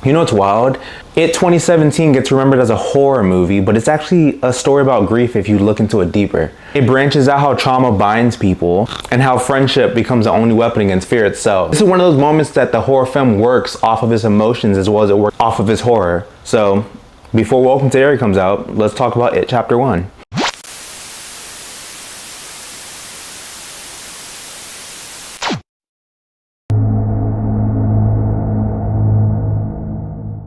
You know what's wild? It 2017 gets remembered as a horror movie, but it's actually a story about grief if you look into it deeper. It branches out how trauma binds people and how friendship becomes the only weapon against fear itself. This is one of those moments that the horror film works off of its emotions as well as it works off of its horror. So before Welcome to Derry comes out, let's talk about It Chapter 1.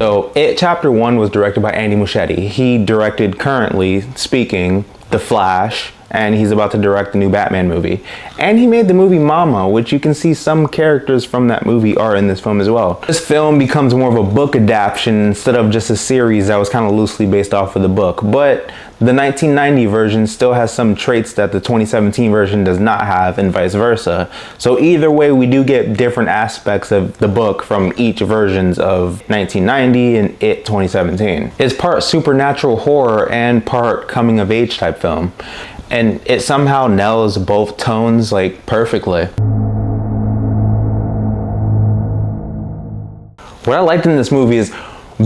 So, It Chapter 1 was directed by Andy Muschietti. He directed, currently speaking, The Flash, and he's about to direct the new Batman movie. And he made the movie Mama, which you can see some characters from that movie are in this film as well. This film becomes more of a book adaptation instead of just a series that was kind of loosely based off of the book. But the 1990 version still has some traits that the 2017 version does not have, and vice versa. So either way, we do get different aspects of the book from each versions of 1990 and It 2017. It's part supernatural horror and part coming of age type film. And it somehow nails both tones like perfectly. What I liked in this movie is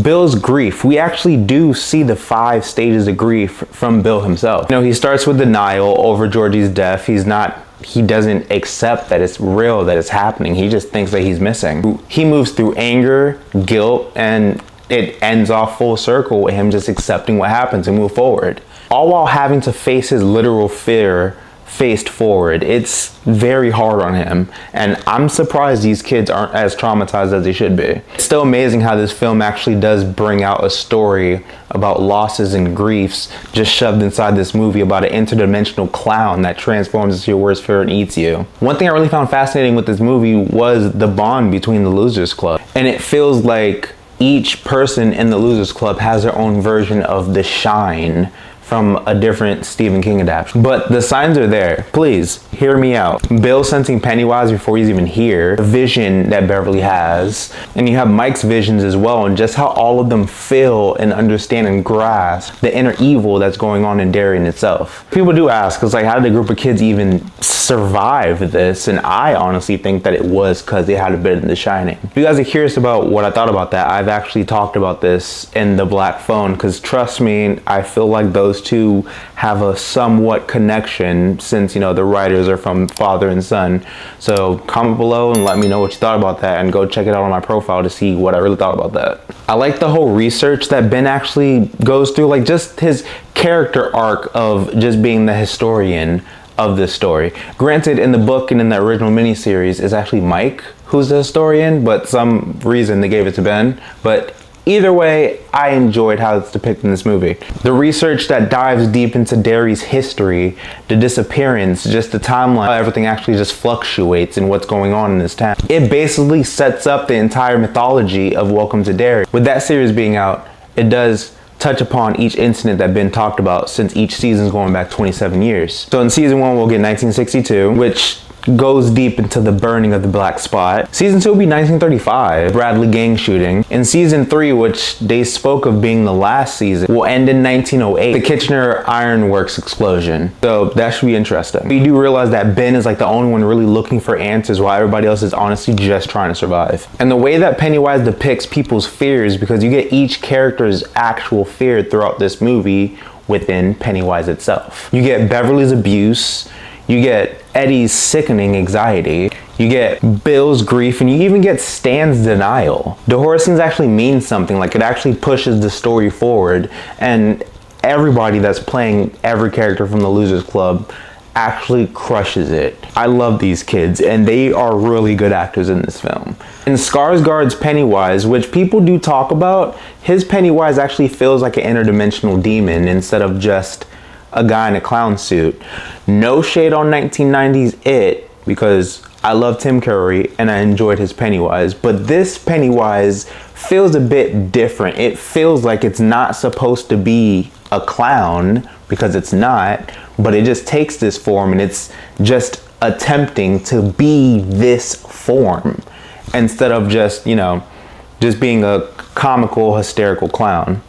Bill's grief. We actually do see the 5 stages of grief from Bill himself. You know, he starts with denial over Georgie's death. He doesn't accept that it's real, that it's happening. He just thinks that he's missing. He moves through anger, guilt, and it ends off full circle with him just accepting what happens and move forward. All while having to face his literal fear faced forward. It's very hard on him, and I'm surprised these kids aren't as traumatized as they should be. It's still amazing how this film actually does bring out a story about losses and griefs just shoved inside this movie about an interdimensional clown that transforms into your worst fear and eats you. One thing I really found fascinating with this movie was the bond between the Losers Club, and it feels like each person in the Losers Club has their own version of The Shine from a different Stephen King adaptation. But the signs are there. Please, hear me out. Bill sensing Pennywise before he's even here, the vision that Beverly has, and you have Mike's visions as well, and just how all of them feel and understand and grasp the inner evil that's going on in Derry in itself. People do ask, it's like, how did a group of kids even survive this? And I honestly think that it was because they had a bit of The Shining. If you guys are curious about what I thought about that, I've actually talked about this in The Black Phone, because trust me, I feel like those two have a somewhat connection since, you know, the writers are from father and son. So comment below and let me know what you thought about that, and go check it out on my profile to see what I really thought about that. I like the whole research that Ben actually goes through, like just his character arc of just being the historian of this story. Granted, in the book and in the original miniseries, it's actually Mike who's the historian, but some reason they gave it to Ben. But either way, I enjoyed how it's depicted in this movie. The research that dives deep into Derry's history, the disappearance, just the timeline, how everything actually just fluctuates and what's going on in this town. It basically sets up the entire mythology of Welcome to Derry. With that series being out, it does touch upon each incident that Ben talked about, since each season's going back 27 years. So in season 1, we'll get 1962, which goes deep into the burning of the Black Spot. Season 2 will be 1935, Bradley gang shooting. In season 3, which they spoke of being the last season, will end in 1908, the Kitchener Iron Works explosion. So that should be interesting. You do realize that Ben is like the only one really looking for answers, while everybody else is honestly just trying to survive. And the way that Pennywise depicts people's fears, because you get each character's actual fear throughout this movie within Pennywise itself. You get Beverly's abuse, you get Eddie's sickening anxiety, you get Bill's grief, and you even get Stan's denial. The horror scenes actually mean something, like it actually pushes the story forward, and everybody that's playing every character from the Losers Club actually crushes it. I love these kids, and they are really good actors in this film. In Skarsgård's Pennywise, which people do talk about, his Pennywise actually feels like an interdimensional demon instead of just a guy in a clown suit. No shade on 1990s It, because I love Tim Curry and I enjoyed his Pennywise, but this Pennywise feels a bit different. It feels like it's not supposed to be a clown, because it's not, but it just takes this form and it's just attempting to be this form instead of just, you know, just being a comical, hysterical clown.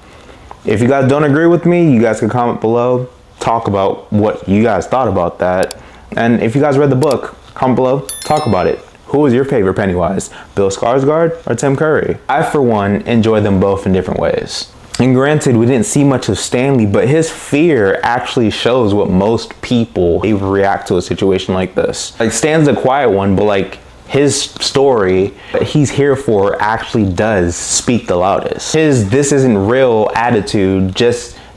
If you guys don't agree with me, you guys can comment below, talk about what you guys thought about that. And if you guys read the book, comment below, talk about it. Who was your favorite Pennywise? Bill Skarsgård or Tim Curry? I, for one, enjoy them both in different ways. And granted, we didn't see much of Stanley, but his fear actually shows what most people would react to a situation like this. Like, Stan's the quiet one, but like, his story that he's here for actually does speak the loudest. His "this isn't real" attitude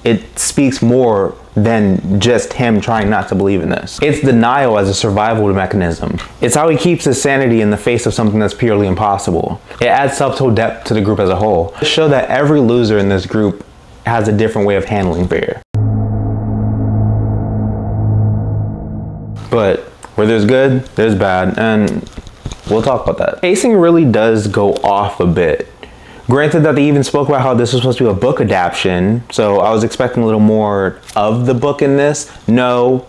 it speaks more than just him trying not to believe in this. It's denial as a survival mechanism. It's how he keeps his sanity in the face of something that's purely impossible. It adds subtle depth to the group as a whole. To show that every loser in this group has a different way of handling fear. But where there's good, there's bad, and we'll talk about that. Pacing really does go off a bit. Granted that they even spoke about how this was supposed to be a book adaptation, so I was expecting a little more of the book in this. No,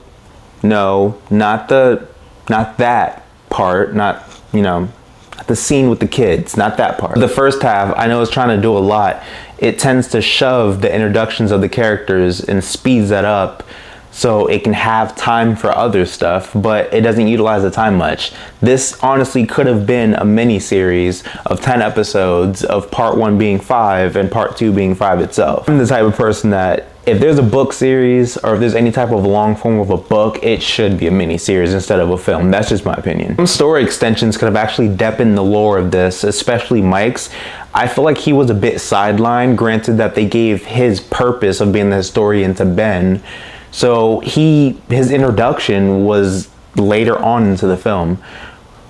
not that part, not the scene with the kids, not that part. The first half, I know it's trying to do a lot. It tends to shove the introductions of the characters and speeds that up so it can have time for other stuff, but it doesn't utilize the time much. This honestly could have been a mini series of 10 episodes, of part 1 being 5 and part 2 being 5 itself. I'm the type of person that if there's a book series or if there's any type of long form of a book, it should be a mini series instead of a film. That's just my opinion. Some story extensions could have actually deepened the lore of this, especially Mike's. I feel like he was a bit sidelined, granted that they gave his purpose of being the historian to Ben. So his introduction was later on into the film,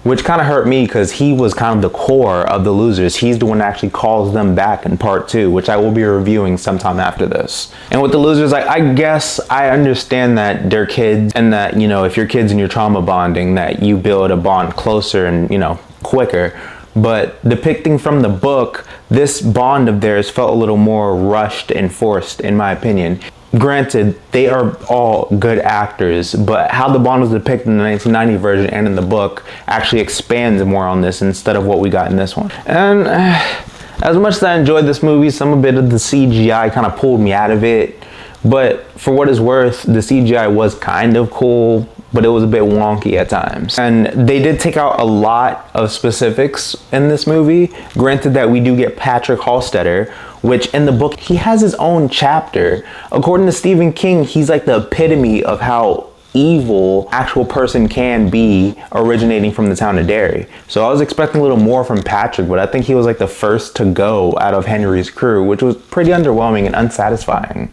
which kind of hurt me because he was kind of the core of the losers. He's the one that actually calls them back in part 2, which I will be reviewing sometime after this. And with the losers, I guess I understand that they're kids and that, if you're kids and you're trauma bonding, that you build a bond closer and, quicker. But depicting from the book, this bond of theirs felt a little more rushed and forced, in my opinion. Granted, they are all good actors, but how the bond was depicted in the 1990 version and in the book actually expands more on this instead of what we got in this one. And as much as I enjoyed this movie, some bit of the CGI kind of pulled me out of it. But for what it's worth, the CGI was kind of cool, but it was a bit wonky at times. And they did take out a lot of specifics in this movie. Granted that we do get Patrick Halstetter, which in the book, he has his own chapter. According to Stephen King, he's like the epitome of how evil actual person can be, originating from the town of Derry. So I was expecting a little more from Patrick, but I think he was like the first to go out of Henry's crew, which was pretty underwhelming and unsatisfying.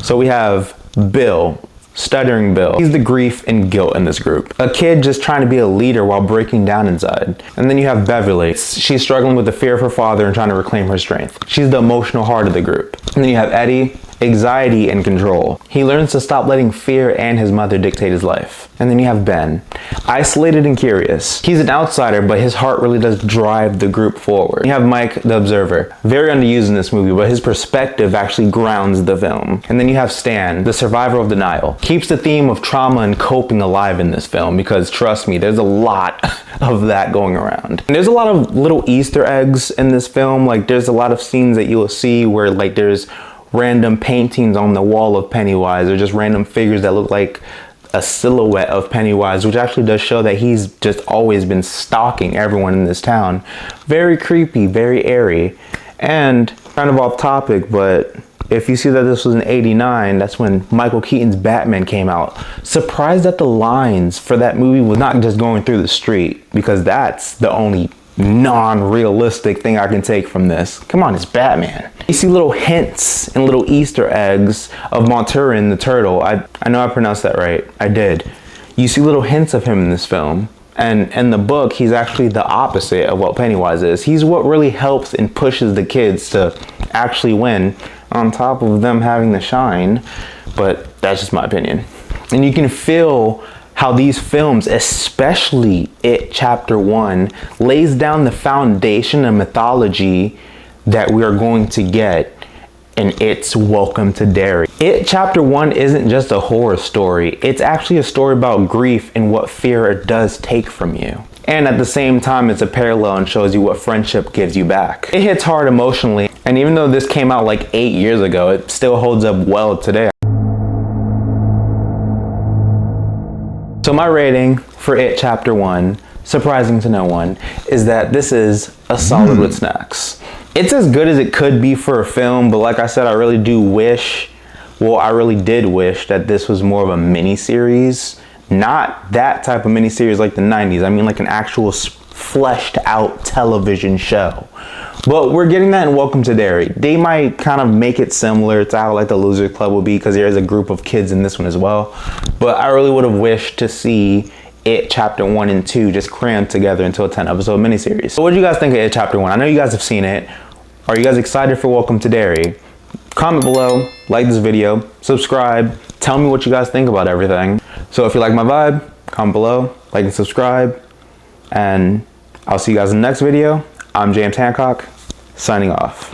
So we have Bill, stuttering Bill. He's the grief and guilt in this group. A kid just trying to be a leader while breaking down inside. And then you have Beverly. She's struggling with the fear of her father and trying to reclaim her strength. She's the emotional heart of the group. And then you have Eddie, anxiety and control. He learns to stop letting fear and his mother dictate his life. And then you have Ben, isolated and curious. He's an outsider, but his heart really does drive the group forward. You have Mike, the observer, very underused in this movie, but his perspective actually grounds the film. And then you have Stan, the survivor of denial. Keeps the theme of trauma and coping alive in this film, because trust me, there's a lot of that going around. And there's a lot of little Easter eggs in this film. Like, there's a lot of scenes that you will see where like there's random paintings on the wall of Pennywise, or just random figures that look like a silhouette of Pennywise, which actually does show that he's just always been stalking everyone in this town. Very creepy, very airy. And kind of off topic, but if you see that this was in '89, that's when Michael Keaton's Batman came out. Surprised that the lines for that movie was not just going through the street, because that's the only non-realistic thing I can take from this. Come on, it's Batman. You see little hints and little Easter eggs of Monturin the turtle. I know I pronounced that right. I did. You see little hints of him in this film. And in the book, he's actually the opposite of what Pennywise is. He's what really helps and pushes the kids to actually win, on top of them having the shine. But that's just my opinion. And you can feel how these films, especially It Chapter 1, lays down the foundation and mythology that we are going to get in It's Welcome to Derry. It Chapter 1 isn't just a horror story. It's actually a story about grief and what fear it does take from you. And at the same time, it's a parallel and shows you what friendship gives you back. It hits hard emotionally, and even though this came out like 8 years ago, it still holds up well today. So my rating for It Chapter 1, surprising to no one, is that this is a solid with snacks. It's as good as it could be for a film, but like I said, I really did wish that this was more of a mini-series. Not that type of mini-series like the 90s. I mean like an actual fleshed out television show. But we're getting that in Welcome to Derry. They might kind of make it similar to how like the Losers Club will be, because there is a group of kids in this one as well. But I really would have wished to see It Chapter 1 and 2 just crammed together into a 10-episode miniseries. So what do you guys think of It Chapter 1? I know you guys have seen it. Are you guys excited for Welcome to Derry? Comment below, like this video, subscribe, tell me what you guys think about everything. So if you like my vibe, comment below, like and subscribe, and I'll see you guys in the next video. I'm James Hancock, signing off.